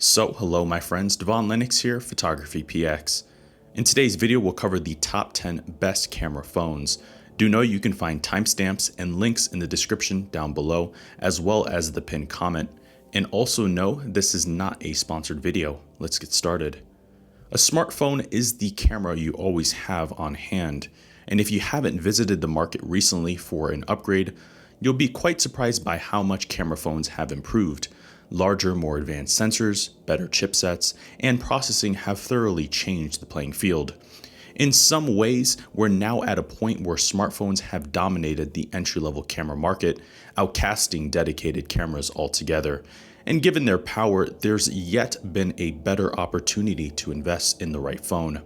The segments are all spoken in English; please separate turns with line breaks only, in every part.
So hello my friends, Devaun Lennox here, PhotographyPX. In today's video we'll cover the top 10 best camera phones. Do know you can find timestamps and links in the description down below, as well as the pinned comment. And also know this is not a sponsored video. Let's get started. A smartphone is the camera you always have on hand, and if you haven't visited the market recently for an upgrade, you'll be quite surprised by how much camera phones have improved. Larger, more advanced sensors, better chipsets, and processing have thoroughly changed the playing field. In some ways, we're now at a point where smartphones have dominated the entry-level camera market, outcasting dedicated cameras altogether. And given their power, there's yet been a better opportunity to invest in the right phone.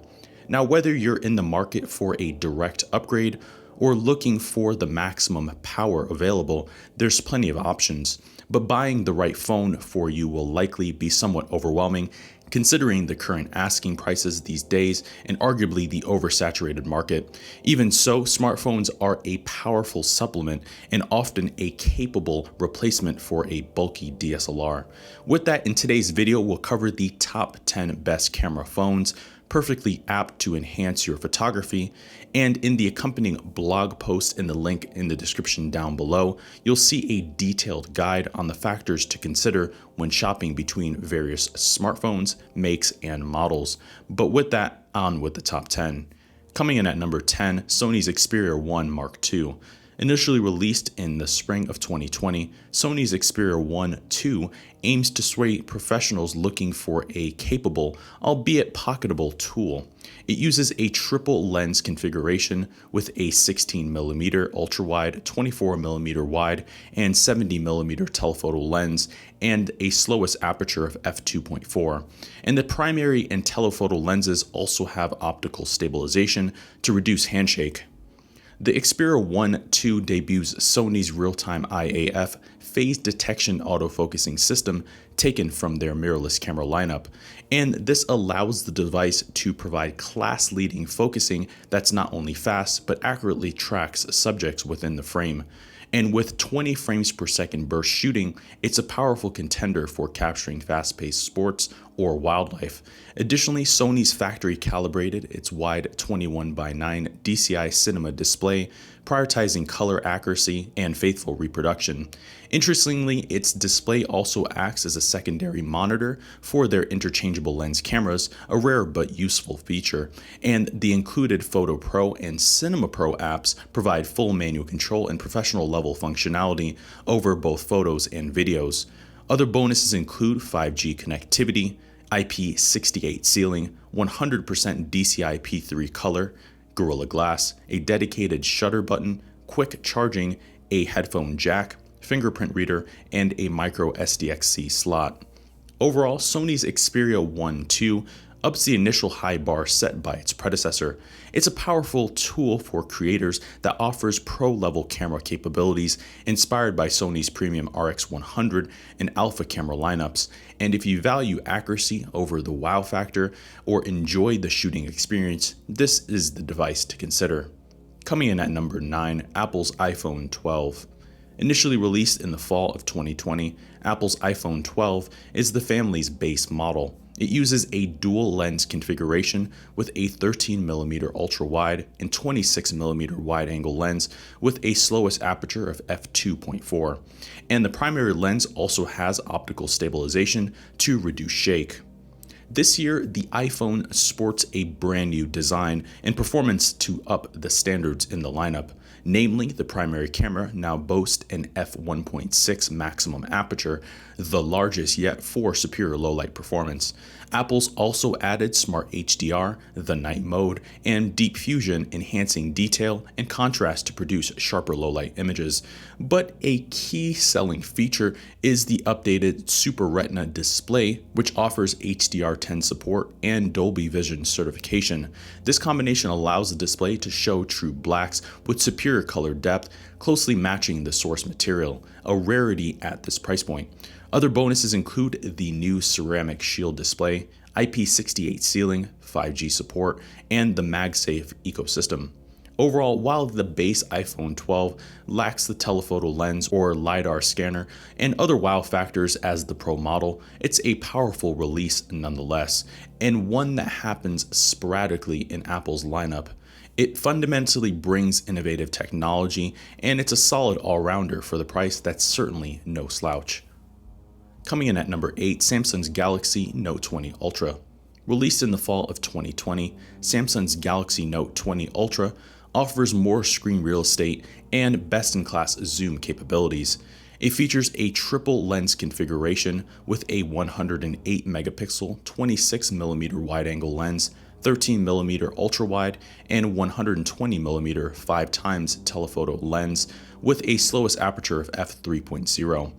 Now, whether you're in the market for a direct upgrade or looking for the maximum power available, there's plenty of options. But buying the right phone for you will likely be somewhat overwhelming, considering the current asking prices these days and arguably the oversaturated market. Even so, smartphones are a powerful supplement and often a capable replacement for a bulky DSLR. With that, in today's video, we'll cover the top 10 best camera phones, perfectly apt to enhance your photography, and in the accompanying blog post in the link in the description down below, you'll see a detailed guide on the factors to consider when shopping between various smartphones, makes, and models. But with that, on with the top 10. Coming in at number 10, Sony's Xperia 1 Mark II. Initially released in the spring of 2020, Sony's Xperia 1 II aims to sway professionals looking for a capable, albeit pocketable tool. It uses a triple lens configuration with a 16mm ultra-wide, 24mm wide, and 70mm telephoto lens, and a slowest aperture of f2.4. And the primary and telephoto lenses also have optical stabilization to reduce handshake. The Xperia 1 II debuts Sony's real-time IAF phase detection autofocusing system taken from their mirrorless camera lineup, and this allows the device to provide class-leading focusing that's not only fast but accurately tracks subjects within the frame. And with 20 frames per second burst shooting, it's a powerful contender for capturing fast-paced sports or wildlife. Additionally, Sony's factory calibrated its wide 21:9 DCI cinema display, prioritizing color accuracy and faithful reproduction. Interestingly, its display also acts as a secondary monitor for their interchangeable lens cameras, a rare but useful feature, and the included Photo Pro and Cinema Pro apps provide full manual control and professional level functionality over both photos and videos. Other bonuses include 5G connectivity, IP68 sealing, 100% DCI P3 color, Gorilla Glass, a dedicated shutter button, quick charging, a headphone jack, fingerprint reader, and a micro SDXC slot. Overall, Sony's Xperia 1 II ups the initial high bar set by its predecessor. It's a powerful tool for creators that offers pro-level camera capabilities inspired by Sony's premium RX100 and Alpha camera lineups. And if you value accuracy over the wow factor or enjoy the shooting experience, this is the device to consider. Coming in at number 9, Apple's iPhone 12. Initially released in the fall of 2020, Apple's iPhone 12 is the family's base model. It uses a dual lens configuration with a 13mm ultra-wide and 26mm wide-angle lens with a slowest aperture of f2.4. And the primary lens also has optical stabilization to reduce shake. This year, the iPhone sports a brand new design and performance to up the standards in the lineup. Namely, the primary camera now boasts an f1.6 maximum aperture, the largest yet for superior low-light performance. Apple's also added Smart HDR, the night mode, and Deep Fusion, enhancing detail and contrast to produce sharper low-light images. But a key selling feature is the updated Super Retina display, which offers HDR10 support and Dolby Vision certification. This combination allows the display to show true blacks with superior color depth, closely matching the source material, a rarity at this price point. Other bonuses include the new ceramic shield display, IP68 sealing, 5G support, and the MagSafe ecosystem. Overall, while the base iPhone 12 lacks the telephoto lens or LiDAR scanner and other wow factors as the Pro model, it's a powerful release nonetheless, and one that happens sporadically in Apple's lineup. It fundamentally brings innovative technology, and it's a solid all-rounder for the price that's certainly no slouch. Coming in at number 8, Samsung's Galaxy Note 20 Ultra. Released in the fall of 2020, Samsung's Galaxy Note 20 Ultra offers more screen real estate and best-in-class zoom capabilities. It features a triple lens configuration with a 108 megapixel 26mm wide-angle lens, 13mm ultra-wide, and 120mm 5x telephoto lens with a slowest aperture of f3.0.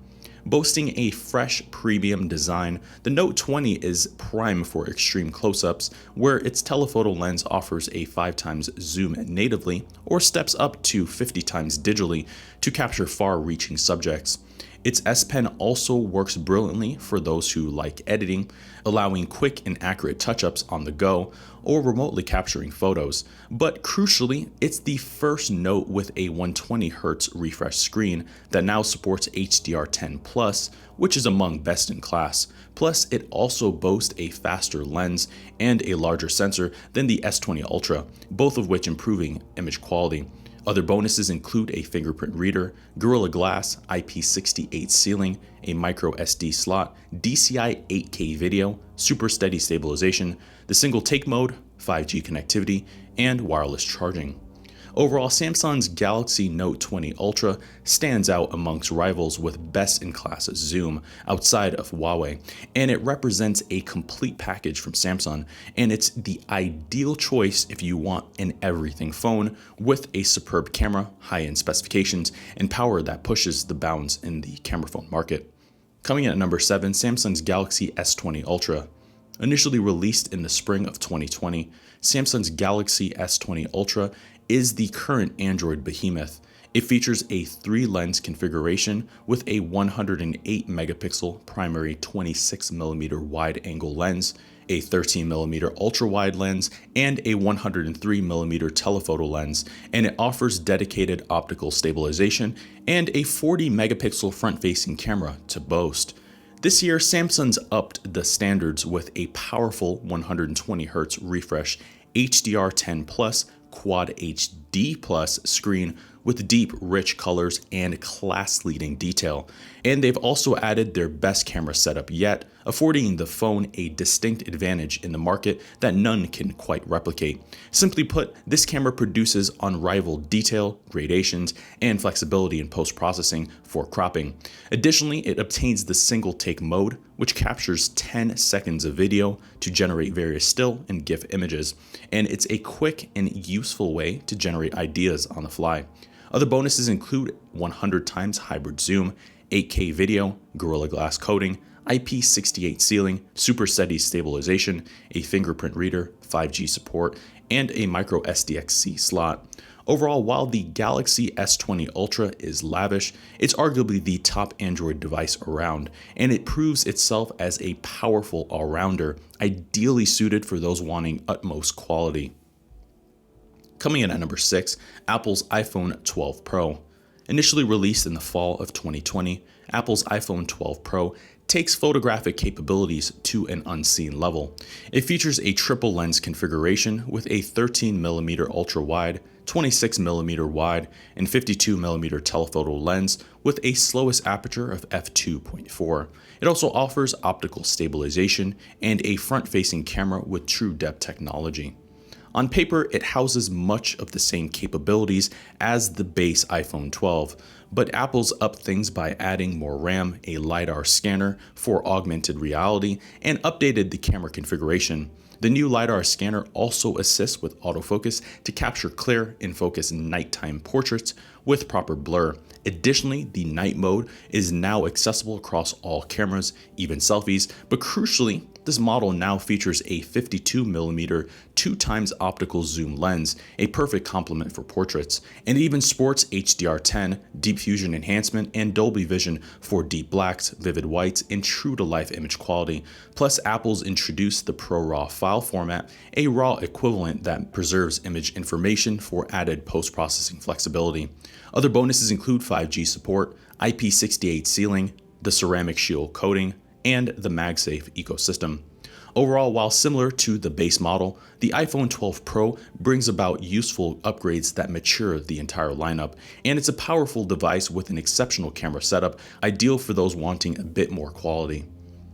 Boasting a fresh premium design, the Note 20 is prime for extreme close-ups, where its telephoto lens offers a 5x zoom natively or steps up to 50x digitally to capture far-reaching subjects. Its S Pen also works brilliantly for those who like editing, allowing quick and accurate touch-ups on the go or remotely capturing photos. But crucially, it's the first Note with a 120Hz refresh screen that now supports HDR10+, which is among best in class. Plus, it also boasts a faster lens and a larger sensor than the S20 Ultra, both of which improving image quality. Other bonuses include a fingerprint reader, Gorilla Glass, IP68 sealing, a micro SD slot, DCI 8K video, super steady stabilization, the single take mode, 5G connectivity, and wireless charging. Overall, Samsung's Galaxy Note 20 Ultra stands out amongst rivals with best-in-class zoom outside of Huawei, and it represents a complete package from Samsung, and it's the ideal choice if you want an everything phone with a superb camera, high-end specifications, and power that pushes the bounds in the camera phone market. Coming in at number 7, Samsung's Galaxy S20 Ultra. Initially released in the spring of 2020, Samsung's Galaxy S20 Ultra is the current Android behemoth. It features a 3-lens configuration with a 108 megapixel primary 26mm wide-angle lens, a 13mm ultra-wide lens, and a 103mm telephoto lens, and it offers dedicated optical stabilization and a 40 megapixel front-facing camera to boast. This year, Samsung's upped the standards with a powerful 120Hz refresh HDR10+ Quad HD Plus screen with deep, rich colors and class-leading detail. And they've also added their best camera setup yet, affording the phone a distinct advantage in the market that none can quite replicate. Simply put, this camera produces unrivaled detail, gradations, and flexibility in post-processing for cropping. Additionally, it obtains the single-take mode, which captures 10 seconds of video to generate various still and GIF images, and it's a quick and useful way to generate ideas on the fly. Other bonuses include 100x hybrid zoom, 8K video, Gorilla Glass coating, IP68 sealing, super steady stabilization, a fingerprint reader, 5G support, and a micro SDXC slot. Overall, while the Galaxy S20 Ultra is lavish, it's arguably the top Android device around, and it proves itself as a powerful all-rounder, ideally suited for those wanting utmost quality. Coming in at number 6, Apple's iPhone 12 Pro. Initially released in the fall of 2020, Apple's iPhone 12 Pro takes photographic capabilities to an unseen level. It features a triple lens configuration with a 13mm ultra-wide, 26mm wide, and 52mm telephoto lens with a slowest aperture of f2.4. It also offers optical stabilization and a front-facing camera with true depth technology. On paper, it houses much of the same capabilities as the base iPhone 12, but Apple's upped things by adding more RAM, a LiDAR scanner for augmented reality, and updated the camera configuration. The new LiDAR scanner also assists with autofocus to capture clear in-focus nighttime portraits, with proper blur. Additionally, the night mode is now accessible across all cameras, even selfies, but crucially, this model now features a 52mm 2x optical zoom lens, a perfect complement for portraits, and it even sports HDR10, deep fusion enhancement, and Dolby Vision for deep blacks, vivid whites, and true-to-life image quality. Plus, Apple's introduced the ProRAW file format, a RAW equivalent that preserves image information for added post-processing flexibility. Other bonuses include 5G support, IP68 sealing, the ceramic shield coating, and the MagSafe ecosystem. Overall, while similar to the base model, the iPhone 12 Pro brings about useful upgrades that mature the entire lineup, and it's a powerful device with an exceptional camera setup, ideal for those wanting a bit more quality.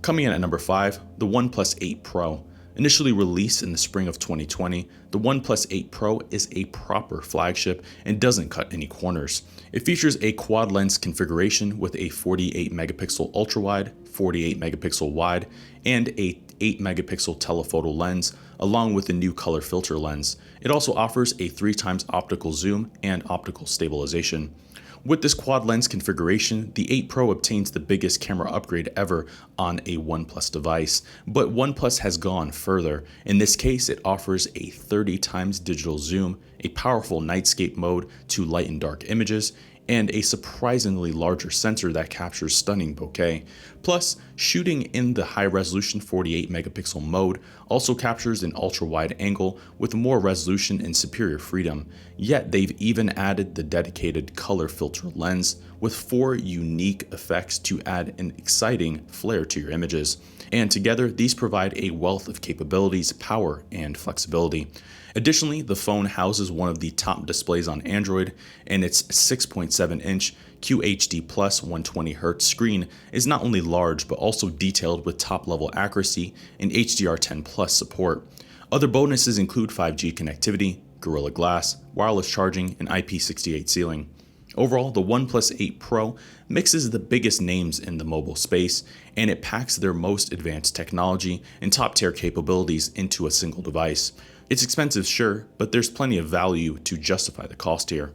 Coming in at number 5, the OnePlus 8 Pro. Initially released in the spring of 2020, the OnePlus 8 Pro is a proper flagship and doesn't cut any corners. It features a quad lens configuration with a 48 megapixel ultrawide, 48 megapixel wide, and a 8 megapixel telephoto lens, along with a new color filter lens. It also offers a 3x optical zoom and optical stabilization. With this quad lens configuration, the 8 Pro obtains the biggest camera upgrade ever on a OnePlus device, but OnePlus has gone further. In this case, it offers a 30x digital zoom, a powerful nightscape mode to light and dark images, and a surprisingly larger sensor that captures stunning bokeh. Plus, shooting in the high-resolution 48 megapixel mode also captures an ultra-wide angle with more resolution and superior freedom. Yet they've even added the dedicated color filter lens with 4 unique effects to add an exciting flair to your images. And together, these provide a wealth of capabilities, power, and flexibility. Additionally, the phone houses one of the top displays on Android, and its 6.7-inch QHD+ 120Hz screen is not only large but also detailed with top-level accuracy and HDR10+ support. Other bonuses include 5G connectivity, Gorilla Glass, wireless charging, and IP68 sealing. Overall, the OnePlus 8 Pro mixes the biggest names in the mobile space, and it packs their most advanced technology and top-tier capabilities into a single device. It's expensive, sure, but there's plenty of value to justify the cost here.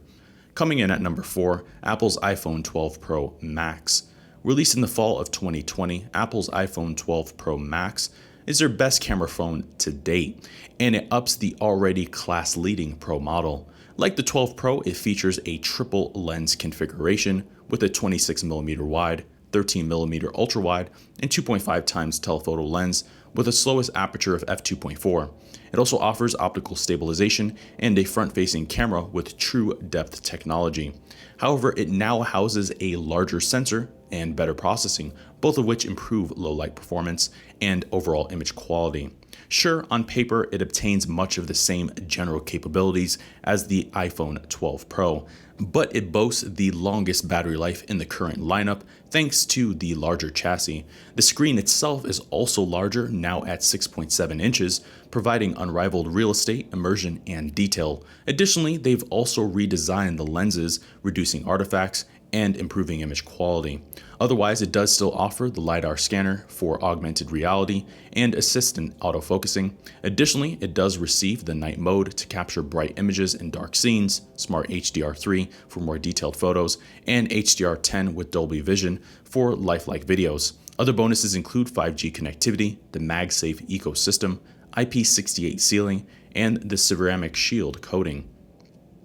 Coming in at number 4, Apple's iPhone 12 Pro Max. Released in the fall of 2020, Apple's iPhone 12 Pro Max is their best camera phone to date, and it ups the already class-leading Pro model. Like the 12 Pro, it features a triple lens configuration with a 26mm wide, 13mm ultra-wide, and 2.5x telephoto lens with the slowest aperture of f2.4. It also offers optical stabilization and a front-facing camera with true depth technology. However, it now houses a larger sensor and better processing, both of which improve low-light performance and overall image quality. Sure, on paper, it obtains much of the same general capabilities as the iPhone 12 Pro, but it boasts the longest battery life in the current lineup thanks to the larger chassis. The screen itself is also larger, now at 6.7 inches, providing unrivaled real estate, immersion, and detail. Additionally, they've also redesigned the lenses, reducing artifacts and improving image quality. Otherwise, it does still offer the LiDAR scanner for augmented reality and assistant autofocusing. Additionally, it does receive the night mode to capture bright images in dark scenes, Smart HDR3 for more detailed photos, and HDR10 with Dolby Vision for lifelike videos. Other bonuses include 5G connectivity, the MagSafe ecosystem, IP68 sealing, and the ceramic shield coating.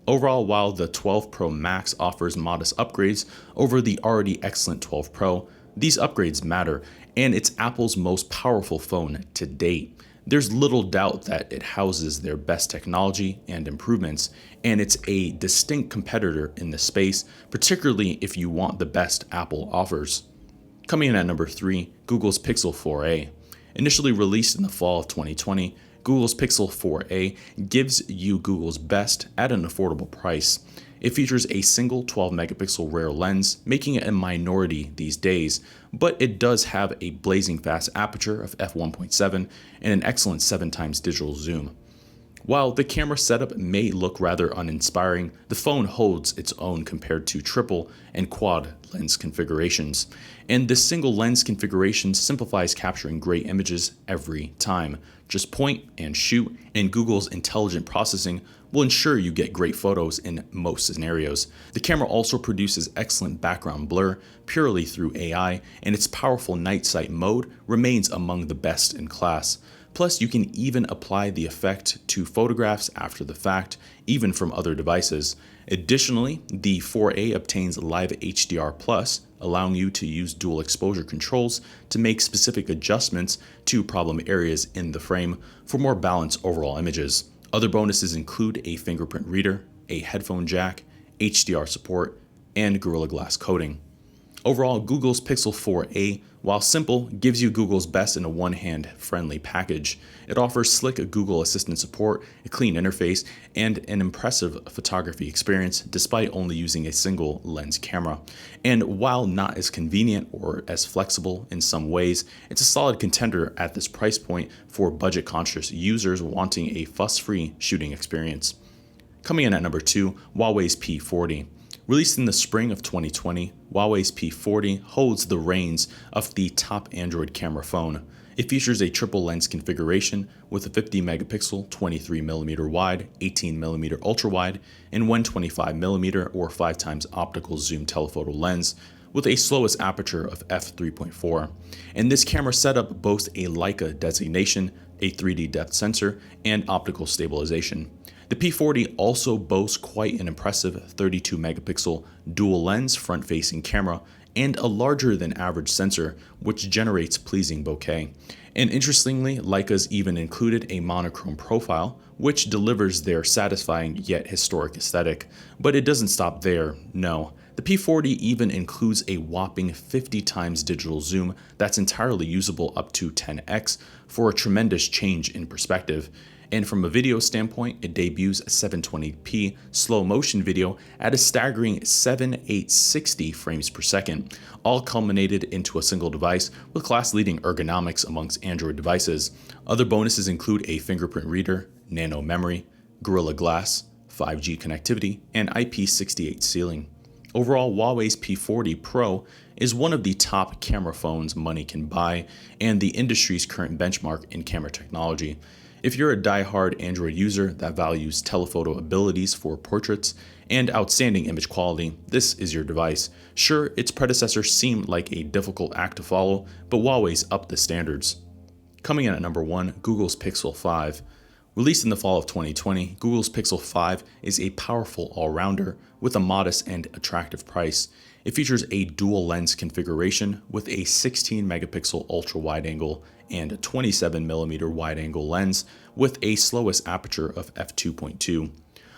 Overall, while the 12 Pro Max offers modest upgrades over the already excellent 12 Pro, these upgrades matter, and it's Apple's most powerful phone to date. There's little doubt that it houses their best technology and improvements, and it's a distinct competitor in the space, particularly if you want the best Apple offers. Coming in at number 3, Google's Pixel 4a. Initially released in the fall of 2020, Google's Pixel 4a gives you Google's best at an affordable price. It features a single 12 megapixel rear lens, making it a minority these days, but it does have a blazing fast aperture of f1.7 and an excellent 7x digital zoom. While the camera setup may look rather uninspiring, the phone holds its own compared to triple and quad lens configurations. And this single lens configuration simplifies capturing great images every time. Just point and shoot, and Google's intelligent processing will ensure you get great photos in most scenarios. The camera also produces excellent background blur purely through AI, and its powerful night sight mode remains among the best in class. Plus, you can even apply the effect to photographs after the fact, even from other devices. Additionally, the 4A obtains Live HDR+, allowing you to use dual exposure controls to make specific adjustments to problem areas in the frame for more balanced overall images. Other bonuses include a fingerprint reader, a headphone jack, HDR support, and Gorilla Glass coating. Overall, Google's Pixel 4a, while simple, gives you Google's best in a one-hand friendly package. It offers slick Google Assistant support, a clean interface, and an impressive photography experience despite only using a single lens camera. And while not as convenient or as flexible in some ways, it's a solid contender at this price point for budget-conscious users wanting a fuss-free shooting experience. Coming in at number 2, Huawei's P40. Released in the spring of 2020, Huawei's P40 holds the reins of the top Android camera phone. It features a triple lens configuration with a 50 megapixel 23mm wide, 18mm ultra wide, and 125mm or 5x optical zoom telephoto lens with a slowest aperture of f3.4. And this camera setup boasts a Leica designation, a 3D depth sensor, and optical stabilization. The P40 also boasts quite an impressive 32 megapixel dual lens front-facing camera and a larger than average sensor, which generates pleasing bokeh. And interestingly, Leica's even included a monochrome profile, which delivers their satisfying yet historic aesthetic. But it doesn't stop there, no. The P40 even includes a whopping 50 times digital zoom that's entirely usable up to 10x for a tremendous change in perspective. And from a video standpoint, it debuts a 720p slow motion video at a staggering 7,860 frames per second, all culminated into a single device with class-leading ergonomics amongst Android devices. Other bonuses include a fingerprint reader, nano memory, Gorilla Glass, 5G connectivity, and IP68 sealing. Overall, Huawei's P40 Pro is one of the top camera phones money can buy and the industry's current benchmark in camera technology. If you're a die-hard Android user that values telephoto abilities for portraits and outstanding image quality, this is your device. Sure, its predecessor seemed like a difficult act to follow, but Huawei's upped the standards. Coming in at number 1, Google's Pixel 5. Released in the fall of 2020, Google's Pixel 5 is a powerful all-rounder with a modest and attractive price. It features a dual lens configuration with a 16 megapixel ultra wide angle and a 27mm wide angle lens with a slowest aperture of f2.2.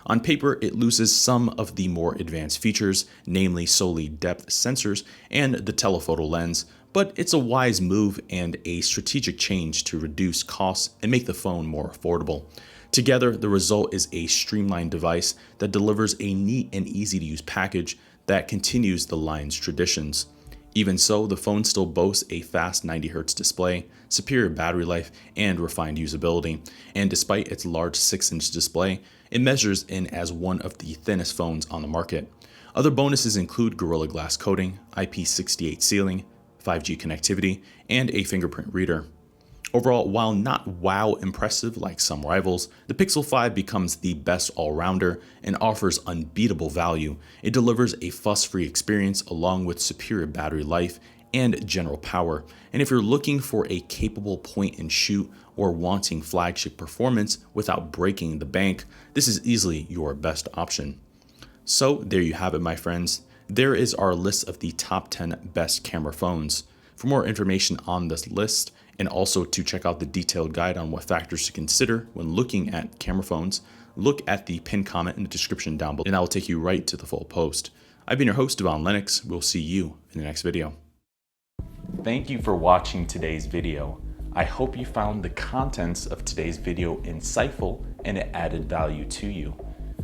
On paper, it loses some of the more advanced features, namely solely depth sensors and the telephoto lens, but it's a wise move and a strategic change to reduce costs and make the phone more affordable. Together, the result is a streamlined device that delivers a neat and easy to use package that continues the line's traditions. Even so, the phone still boasts a fast 90Hz display, superior battery life, and refined usability. And despite its large 6-inch display, it measures in as one of the thinnest phones on the market. Other bonuses include Gorilla Glass coating, IP68 sealing, 5G connectivity, and a fingerprint reader. Overall, while not wow impressive like some rivals, the Pixel 5 becomes the best all-rounder and offers unbeatable value. It delivers a fuss-free experience along with superior battery life and general power. And if you're looking for a capable point-and-shoot or wanting flagship performance without breaking the bank, this is easily your best option. So there you have it, my friends. There is our list of the top 10 best camera phones. For more information on this list, and also to check out the detailed guide on what factors to consider when looking at camera phones, look at the pinned comment in the description down below, and I will take you right to the full post. I've been your host, Devaun Lennox. We'll see you in the next video. Thank you for watching today's video. I hope you found the contents of today's video insightful and it added value to you.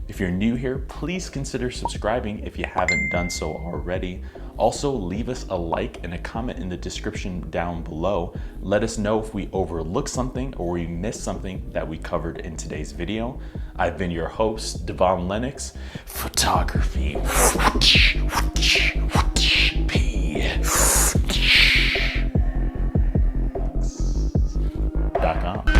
If you're new here, please consider subscribing if you haven't done so already. Also, leave us a like and a comment in the description down below. Let us know if we overlooked something or we missed something that we covered in today's video. I've been your host, Devaun Lennox, PhotographyPX.com.